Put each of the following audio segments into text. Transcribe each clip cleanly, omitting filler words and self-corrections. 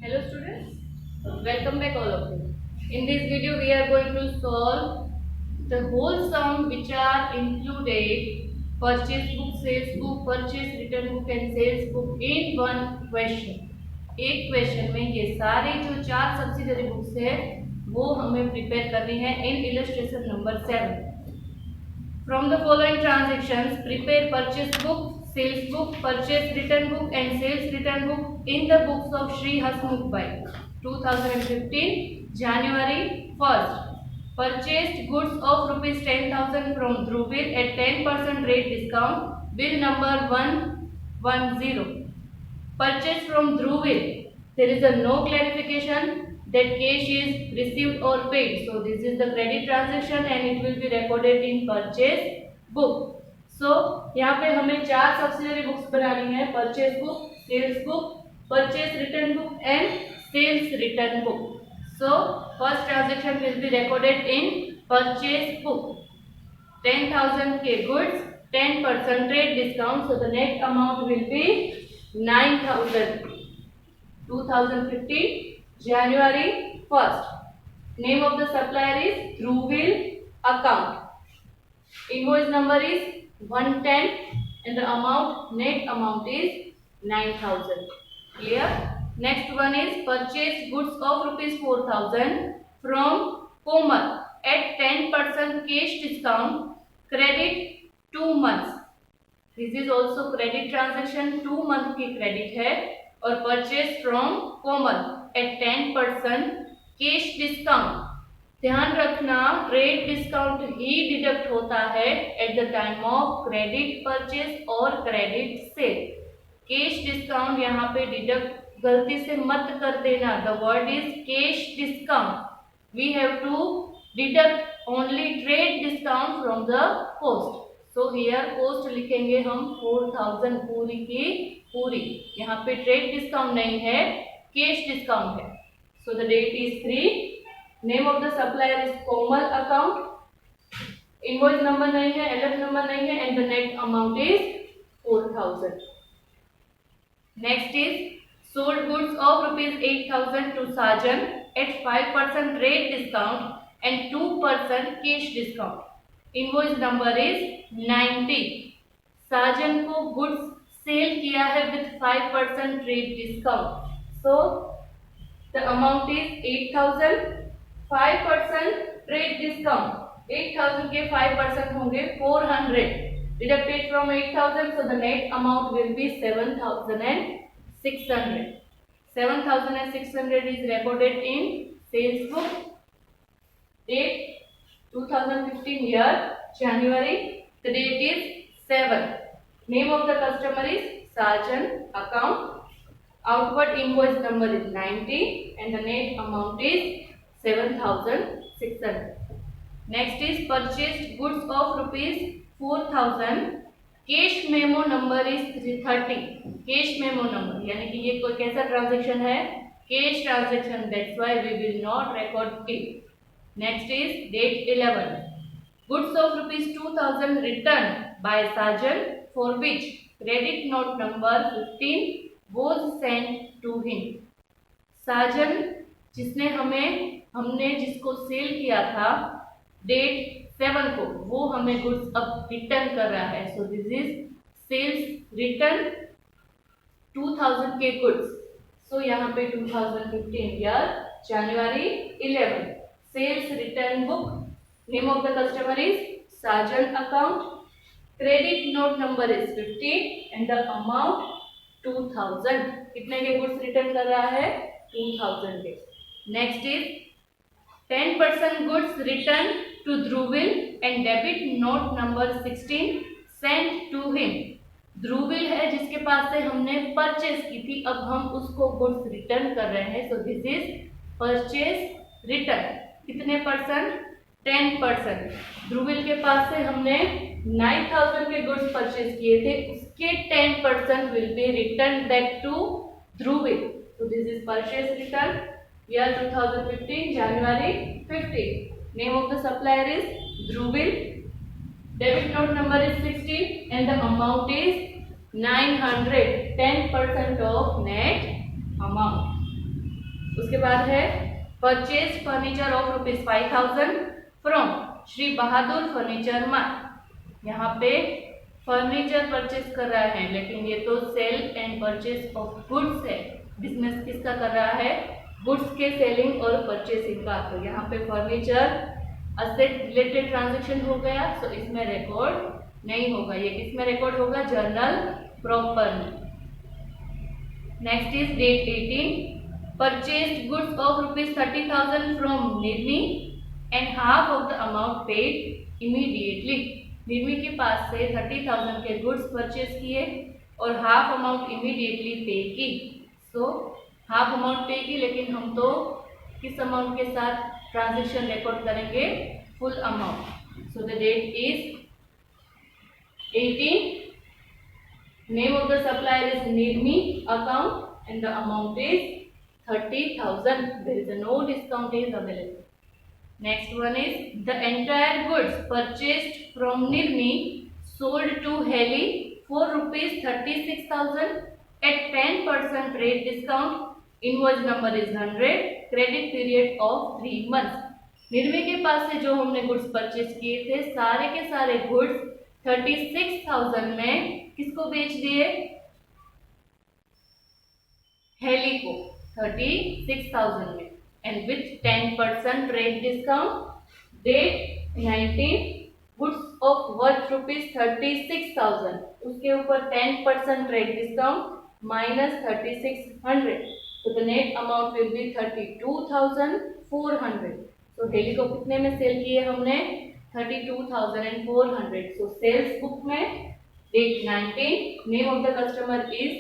Hello students, welcome back all of you. In this video we are going to solve the whole sum which are included purchase book, sales book, purchase return book and sales book in one question. एक question में ये सारे जो चार subsidiary books है वो हमें prepare करनी है इन illustration number 7. From the following transactions, prepare purchase book, sales book, purchase return book and sales return book in the books of Sri Hasmukh Bai. 2015 January 1st. Purchased goods of rupees 10,000 from Dhruvil at 10% rate discount. Bill number 110. Purchase from Dhruvil. There is a no clarification that cash is received or paid. So this is the credit transaction and it will be recorded in purchase book. So यहाँ पे हमें चार subsidiary books बनानी है, purchase book, sales book, purchase return book and sales return book. So first transaction will be recorded in purchase book. 10,000 के goods, 10% rate discount. So the net amount will be 9,000. 2015 January 1st. Name of the supplier is Dhruvil account. Invoice number is 110 and the amount, net amount is 9,000. Clear? Next one is purchase goods of rupees 4,000 from Komal at 10% cash discount. Credit 2 months. This is also credit transaction. 2 month की credit है और purchase from Komal at 10% cash discount. ध्यान रखना trade discount ही deduct होता है at the time of credit purchase और credit sale. Cash discount यहाँ पे डिडक्ट गलती से मत कर देना. The word is cash discount. We have to deduct only trade discount from the cost. So here cost लिखेंगे हम 4,000 पूरी की पूरी. यहाँ पे ट्रेड डिस्काउंट नहीं है, कैश डिस्काउंट है. So the date is 3. Name of the supplier is Komal account. Invoice number नहीं है, LF number नहीं है and the net amount is 4,000. Next is sold goods of rupees 8,000 to Sajan at 5% rate discount and 2% cash discount. Invoice number is 90. साजन को goods cell किया है with 5% rate discount. So the amount is 8,000. 5% trade discount. 8,000 के 5% होंगे 400. Deducted from 8,000, so the net amount will be 7,600. 7,600 is recorded in sales book. Date 2015 year January. The date is 7. Name of the customer is Sajan account. Outward invoice number is 90 and the net amount is 7,600. Next is purchased goods of rupees 4,000. Cash memo number is 330. Cash memo number यानी कि ये कोई कैसा transaction है? Cash transaction. That's why we will not record it. Next is date 11. Goods of rupees 2,000 returned by Sajan for which credit note number 15 was sent to him. साजन हमने जिसको cell किया था डेट 7 को, वो हमें गुड्स अब return कर रहा है. So this is sales return 2,000 के गुड्स. सो यहाँ पे 2015 year January 11. Sales return book. Name of the customer is Sajan account. Credit note number is 15 and the amount 2,000. कितने के गुड्स रिटर्न कर रहा है? 2,000 के. Next is 10% goods return to Dhruvil and debit note number 16 sent to him. Dhruvil है जिसके पास से हमने परचेज की थी, अब हम उसको गुड्स रिटर्न कर रहे हैं. सो दिस इज परचेज रिटर्न. कितने परसेंट? 10%. ध्रुविल के पास से हमने 9,000 के गुड्स परचेज किए थे, उसके 10% will be returned back to Dhruvil. So this is purchase return year 2015 January 15. Name of the supplier is Dhruvil. Debit note number is 16 and the amount is 900. 10% of net amount. उसके बाद है purchase furniture of ₹5,000 from Shri Bahadur furniture mart. यहाँ पे furniture purchase कर रहा है, लेकिन ये तो sale and purchase of goods है। बिजनेस किसका कर रहा है? गुड्स के सेलिंग और परचेसिंग का। तो यहाँ पे फर्नीचर असेट रिलेटेड ट्रांजेक्शन हो गया, तो इसमें रिकॉर्ड नहीं होगा। ये किसमें रिकॉर्ड होगा? जर्नल प्रॉपर में। Next is date 18, purchased goods of ₹30,000 from Nirmi and half of the amount paid immediately. Nirmi के पास से 30,000 के गुड्स परचेज किए और हाफ अमाउंट इमीडिएटली पे की। सो हाफ अमाउंट पे की, लेकिन हम तो किस अमाउंट के साथ ट्रांजेक्शन रिकॉर्ड करेंगे? Full amount. So the date is 18, name of the supplier is Nirmi account and the amount is 30,000. There is a no discount is available. Next one is the entire goods purchased from Nirmi sold to Heli for ₹36,000 at 10% rate discount. Invoice number is 100. Credit period of 3 months. निर्मी के पास से जो हमने goods purchase किए थे, सारे के सारे गुड्स 36,000 में किसको बेच दिए? हेली को 36,000 में, and with 10% rate discount. Date 19, goods of worth ₹36,000, उसके ऊपर 10% रेट डिस्काउंट माइनस 3,600, तो the net amount will be 32,400। तो हेली को कितने में सेल किए हमने? 32,400। सो सेल्स बुक में date 19, name of the customer is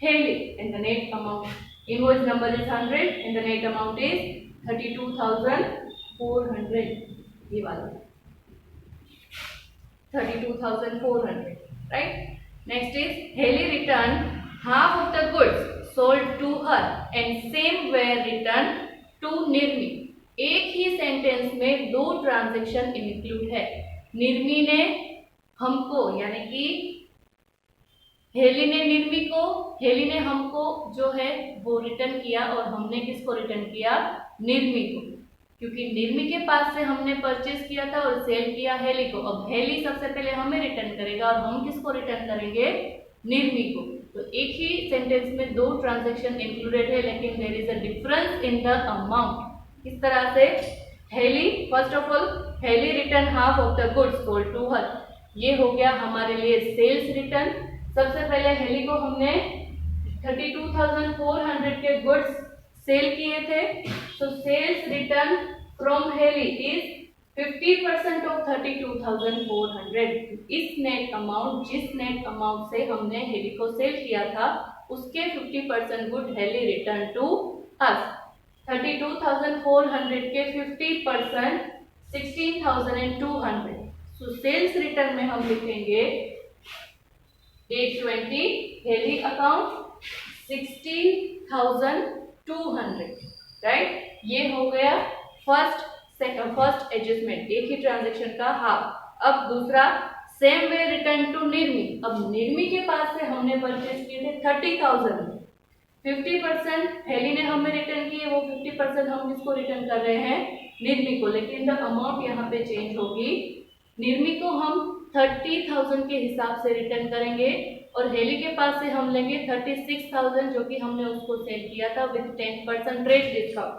Haley and the net amount, invoice number is 100 and the net amount is 32,400. ये वाला 32,400, right? Next is Haley returned half of the goods sold to her and same were returned to Nirmi. एक ही sentence में दो transaction include है। निर्मी ने हमको, यानी कि हेली ने निर्मी को, हेली ने हमको जो है वो रिटर्न किया, और हमने किसको रिटर्न किया? निर्मी को, क्योंकि निर्मी के पास से हमने परचेज किया था और सेल किया हेली को। अब हेली सबसे पहले हमें रिटर्न करेगा और हम किसको रिटर्न करेंगे? निर्मी को। तो एक ही सेंटेंस में दो ट्रांजेक्शन इंक्लूडेड है, लेकिन there is a difference in the amount. किस तरह से? Haley, first of all Haley return half of the goods sold to her, ये हो गया हमारे लिए सेल्स रिटर्न। सबसे पहले हेली को हमने 32,400 के गुड्स सेल किए थे, तो sales return from Haley is 50% of 32,400। इस नेट अमाउंट, जिस नेट अमाउंट से हमने हेली को सेल किया था, उसके 50% good Haley return to us. 32,400 के 50% 16,200। सो सेल्स रिटर्न में हम लिखेंगे डेट 20, हेली अकाउंट 16,200, राइट? ये हो गया फर्स्ट एडजस्टमेंट, एक ही ट्रांजेक्शन का हाफ। अब दूसरा, सेम वे रिटर्न टू निर्मी। अब निर्मी के पास से हमने परचेज किए थे 30,000, 50% हेली ने हमें रिटर्न किए, वो 50% हम किसको रिटर्न कर रहे हैं? निर्मी को। लेकिन द अमाउंट यहाँ पे चेंज होगी, निर्मी को हम 30,000 के हिसाब से रिटर्न करेंगे और हेली के पास से हम लेंगे 36,000 जो कि हमने उसको सेल किया था विद 10% रेट डिस्काउंट।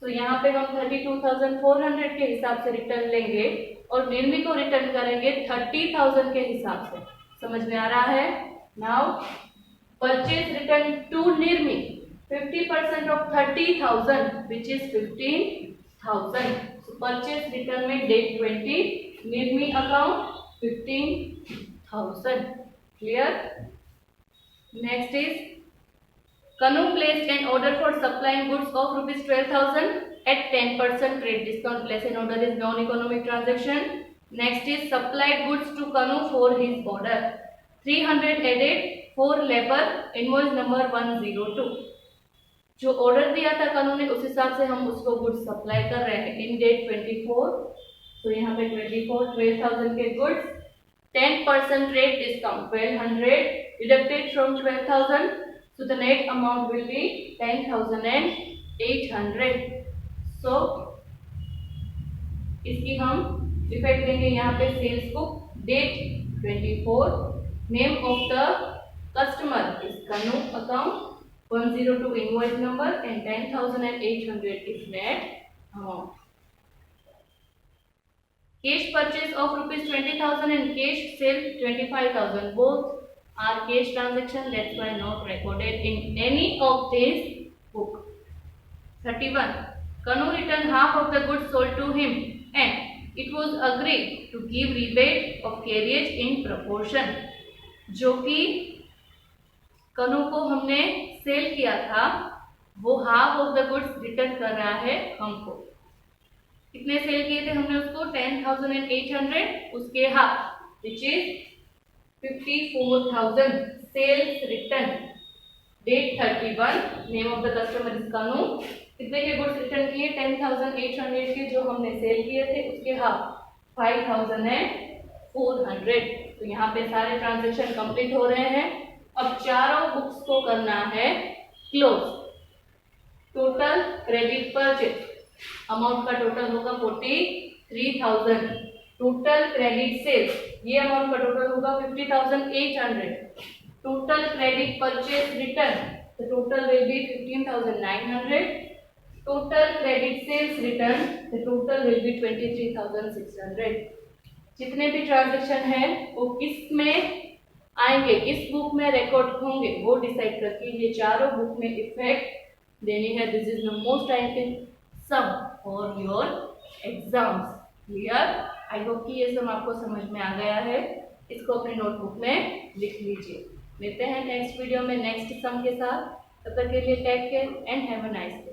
तो यहाँ पे हम 32,400 के हिसाब से रिटर्न लेंगे और निर्मी को रिटर्न करेंगे 30,000 के हिसाब से। समझ में आ रहा है? Now purchase return to Nirmi 50% of 30,000 which is 15,000। So purchase return में date 20, Nirmi account 15,000। Clear? Next is Kanu placed an order for supplying goods of ₹12,000 at 10% rate discount. Place an order is non-economic transaction. Next is supplied goods to Kanu for his order. 300 added for labor. Invoice number 102. जो order दिया था कानू ने, उस हिसाब से हम उसको goods supply कर रहे हैं। इन डेट 24, तो यहाँ पे 24 12,000 के goods, 10% rate discount 1,200 deducted from 12,000, so the net amount will be 10,080. 800। सो इसकी हम इफेक्ट देंगे यहाँ पे sales book, date 24, name of the customer is Kanu account, 102 invoice number and 10,800 is net amount. Cash purchase of rupees 20,000 and cash sale 25,000. Both are cash transaction. That's why not recorded in any of this book. 31. Kanu returned half of the goods sold to him and it was agreed to give rebate of carriage in proportion. जो कि कनु को हमने cell किया था वो half of the goods return कर रहा है हमको। कितने सेल किए थे हमने उसको? 10,800, उसके half which is 54,000। Sales return, date 31, name of the customer is Kanu. कितने के गुड्स रिटर्न किए? 10,800 के जो हमने सेल किए थे उसके हाफ 5,400। तो यहाँ पे सारे ट्रांजेक्शन कंप्लीट हो रहे हैं। अब चारों बुक्स को करना है close. Total credit purchase amount का टोटल होगा 43,000। टोटल क्रेडिट सेल्स ये अमाउंट का टोटल होगा 50,800। Total credit purchase return the total will be 15,900। Total credit sales return the total will be 23,600। जितने भी ट्रांजेक्शन है वो किस में आएंगे, किस बुक में रिकॉर्ड होंगे, वो डिसाइड करके ये चारों बुक में इफेक्ट देनी है। This is the most time sum for your exams. Clear? I hope कि ये सब आपको समझ में आ गया है। इसको अपनी नोटबुक में लिख लीजिए। मिलते हैं नेक्स्ट वीडियो में नेक्स्ट सम के साथ। तब तक के लिए take care and have a nice day.